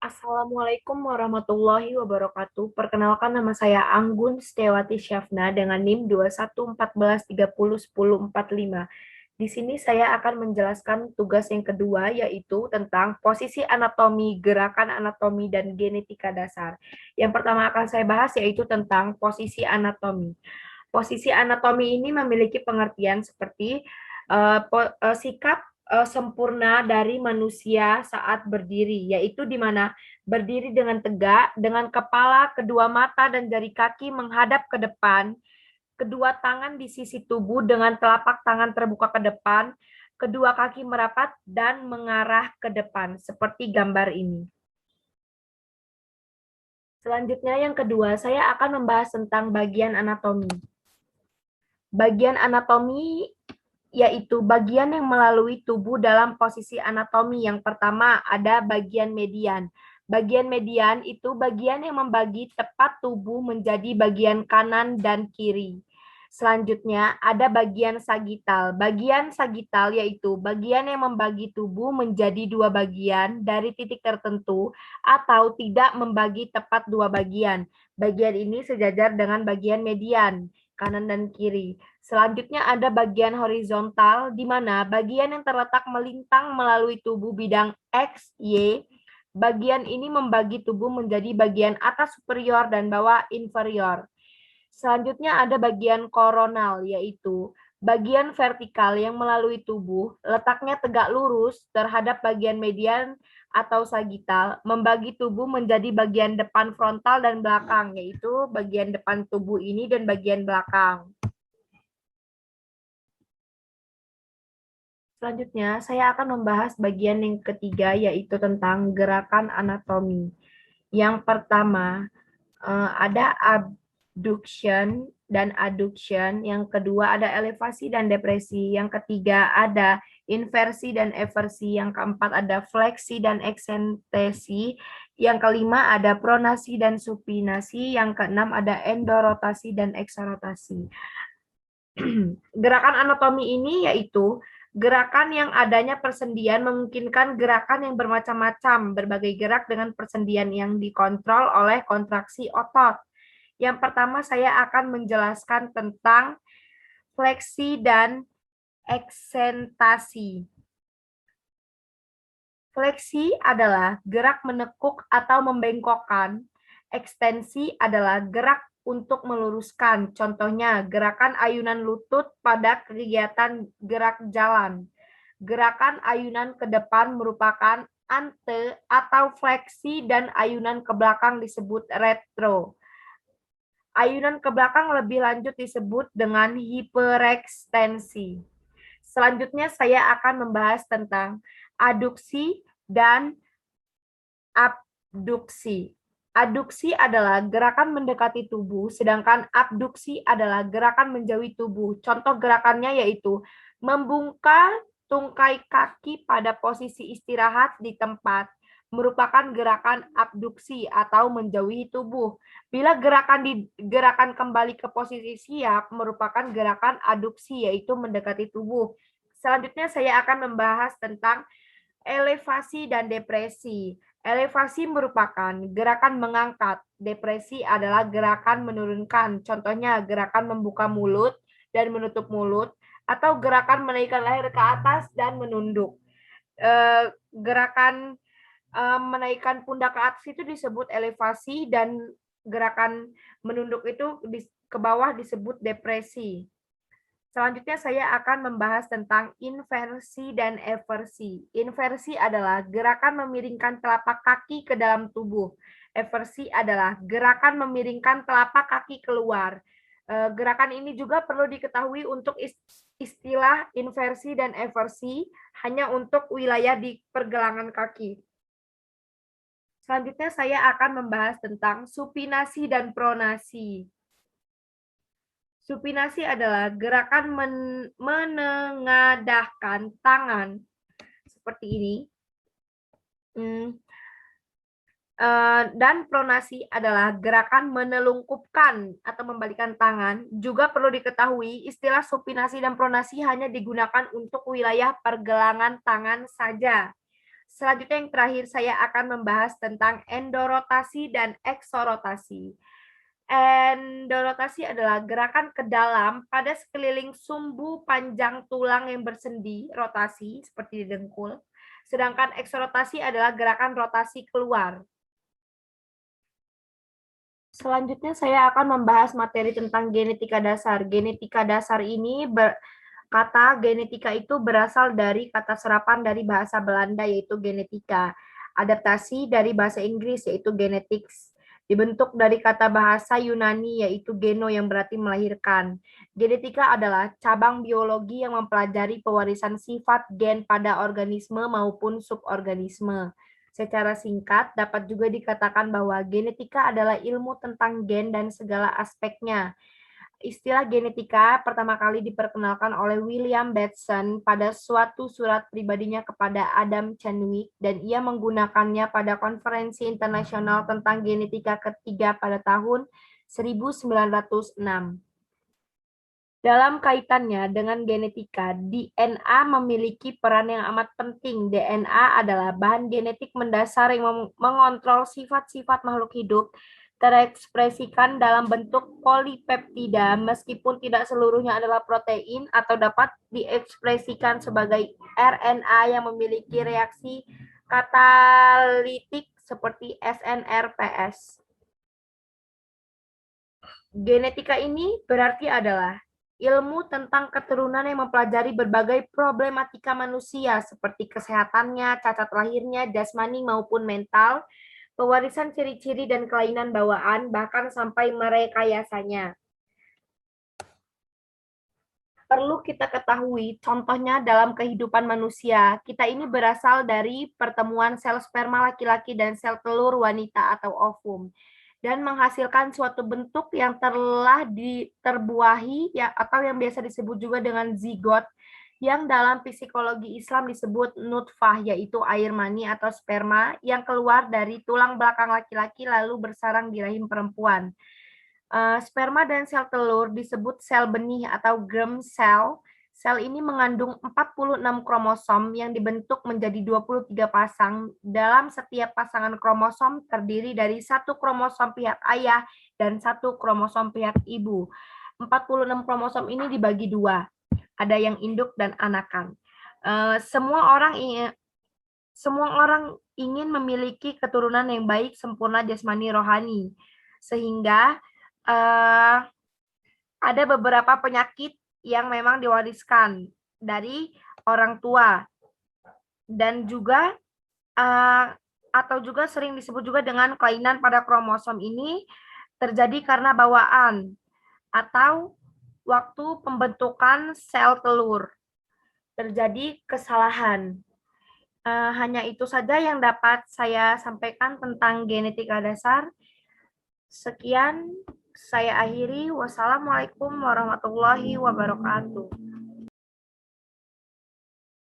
Assalamualaikum warahmatullahi wabarakatuh. Perkenalkan nama saya Anggun Setiawati Syafna dengan NIM 2114301045. Di sini saya akan menjelaskan tugas yang kedua yaitu tentang posisi anatomi, gerakan anatomi, dan genetika dasar. Yang pertama akan saya bahas yaitu tentang posisi anatomi. Posisi anatomi ini memiliki pengertian seperti sikap sempurna dari manusia saat berdiri, yaitu di mana berdiri dengan tegak, dengan kepala, kedua mata, dan jari kaki menghadap ke depan, kedua tangan di sisi tubuh dengan telapak tangan terbuka ke depan, kedua kaki merapat dan mengarah ke depan, seperti gambar ini. Selanjutnya yang kedua, saya akan membahas tentang bagian anatomi. Bagian anatomi yaitu bagian yang melalui tubuh dalam posisi anatomi. Yang pertama ada bagian median. Bagian median itu bagian yang membagi tepat tubuh menjadi bagian kanan dan kiri. Selanjutnya ada bagian sagital. Bagian sagital yaitu bagian yang membagi tubuh menjadi dua bagian dari titik tertentu atau tidak membagi tepat dua bagian. Bagian ini sejajar dengan bagian median, kanan dan kiri. Selanjutnya ada bagian horizontal, di mana bagian yang terletak melintang melalui tubuh bidang X, Y. Bagian ini membagi tubuh menjadi bagian atas superior dan bawah inferior. Selanjutnya ada bagian koronal, yaitu bagian vertikal yang melalui tubuh, letaknya tegak lurus terhadap bagian median atau sagital, membagi tubuh menjadi bagian depan frontal dan belakang, yaitu bagian depan tubuh ini dan bagian belakang. Selanjutnya, saya akan membahas bagian yang ketiga, yaitu tentang gerakan anatomi. Yang pertama, ada abduction dan adduction. Yang kedua, ada elevasi dan depresi. Yang ketiga, ada inversi dan eversi. Yang keempat, ada fleksi dan eksentesi. Yang kelima, ada pronasi dan supinasi. Yang keenam, ada endorotasi dan eksorotasi. Gerakan anatomi ini yaitu gerakan yang adanya persendian memungkinkan gerakan yang bermacam-macam, berbagai gerak dengan persendian yang dikontrol oleh kontraksi otot. Yang pertama saya akan menjelaskan tentang fleksi dan eksentasi. Fleksi adalah gerak menekuk atau membengkokkan. Ekstensi adalah gerak untuk meluruskan. Contohnya, gerakan ayunan lutut pada kegiatan gerak jalan. Gerakan ayunan ke depan merupakan ante atau fleksi dan ayunan ke belakang disebut retro. Ayunan ke belakang lebih lanjut disebut dengan hiperekstensi. Selanjutnya saya akan membahas tentang aduksi dan abduksi. Aduksi adalah gerakan mendekati tubuh, sedangkan abduksi adalah gerakan menjauhi tubuh. Contoh gerakannya yaitu membungkal tungkai kaki pada posisi istirahat di tempat, merupakan gerakan abduksi atau menjauhi tubuh. Bila gerakan kembali ke posisi siap, merupakan gerakan aduksi, yaitu mendekati tubuh. Selanjutnya saya akan membahas tentang elevasi dan depresi. Elevasi merupakan gerakan mengangkat, depresi adalah gerakan menurunkan. Contohnya gerakan membuka mulut dan menutup mulut, atau gerakan menaikkan leher ke atas dan menunduk. Gerakan menaikkan pundak ke atas itu disebut elevasi, dan gerakan menunduk itu ke bawah disebut depresi. Selanjutnya saya akan membahas tentang inversi dan eversi. Inversi adalah gerakan memiringkan telapak kaki ke dalam tubuh. Eversi adalah gerakan memiringkan telapak kaki keluar. Gerakan ini juga perlu diketahui untuk istilah inversi dan eversi hanya untuk wilayah di pergelangan kaki. Selanjutnya saya akan membahas tentang supinasi dan pronasi. Supinasi adalah gerakan menengadahkan tangan seperti ini. Dan pronasi adalah gerakan menelungkupkan atau membalikan tangan. Juga perlu diketahui istilah supinasi dan pronasi hanya digunakan untuk wilayah pergelangan tangan saja. Selanjutnya yang terakhir saya akan membahas tentang endorotasi dan eksorotasi. Endorotasi adalah gerakan ke dalam pada sekeliling sumbu panjang tulang yang bersendi, rotasi seperti di dengkul. Sedangkan eksorotasi adalah gerakan rotasi keluar. Selanjutnya saya akan membahas materi tentang genetika dasar. Genetika dasar ini kata genetika itu berasal dari kata serapan dari bahasa Belanda yaitu genetika. Adaptasi dari bahasa Inggris yaitu genetics. Dibentuk dari kata bahasa Yunani yaitu geno yang berarti melahirkan. Genetika adalah cabang biologi yang mempelajari pewarisan sifat gen pada organisme maupun suborganisme. Secara singkat, dapat juga dikatakan bahwa genetika adalah ilmu tentang gen dan segala aspeknya. Istilah genetika pertama kali diperkenalkan oleh William Bateson pada suatu surat pribadinya kepada Adam Chadwick dan ia menggunakannya pada konferensi internasional tentang genetika ketiga pada tahun 1906. Dalam kaitannya dengan genetika, DNA memiliki peran yang amat penting. DNA adalah bahan genetik mendasar yang mengontrol sifat-sifat makhluk hidup, terekspresikan dalam bentuk polipeptida, meskipun tidak seluruhnya adalah protein, atau dapat diekspresikan sebagai RNA yang memiliki reaksi katalitik seperti SNRPS. Genetika ini berarti adalah ilmu tentang keturunan yang mempelajari berbagai problematika manusia seperti kesehatannya, cacat lahirnya, jasmani maupun mental, pewarisan ciri-ciri dan kelainan bawaan, bahkan sampai merekayasanya. Perlu kita ketahui, contohnya dalam kehidupan manusia, kita ini berasal dari pertemuan sel sperma laki-laki dan sel telur wanita atau ovum, dan menghasilkan suatu bentuk yang telah terbuahi ya, atau yang biasa disebut juga dengan zigot, yang dalam psikologi Islam disebut nutfah, yaitu air mani atau sperma yang keluar dari tulang belakang laki-laki lalu bersarang di rahim perempuan. Sperma dan sel telur disebut sel benih atau germ cell. Sel ini mengandung 46 kromosom yang dibentuk menjadi 23 pasang. Dalam setiap pasangan kromosom terdiri dari satu kromosom pihak ayah dan satu kromosom pihak ibu. 46 kromosom ini dibagi dua. Ada yang induk dan anakan. Semua orang ingin memiliki keturunan yang baik, sempurna jasmani rohani. Sehingga ada beberapa penyakit yang memang diwariskan dari orang tua dan juga atau juga sering disebut juga dengan kelainan pada kromosom ini terjadi karena bawaan atau waktu pembentukan sel telur terjadi kesalahan. Hanya itu saja yang dapat saya sampaikan tentang genetika dasar. Sekian, saya akhiri. Wassalamualaikum warahmatullahi wabarakatuh.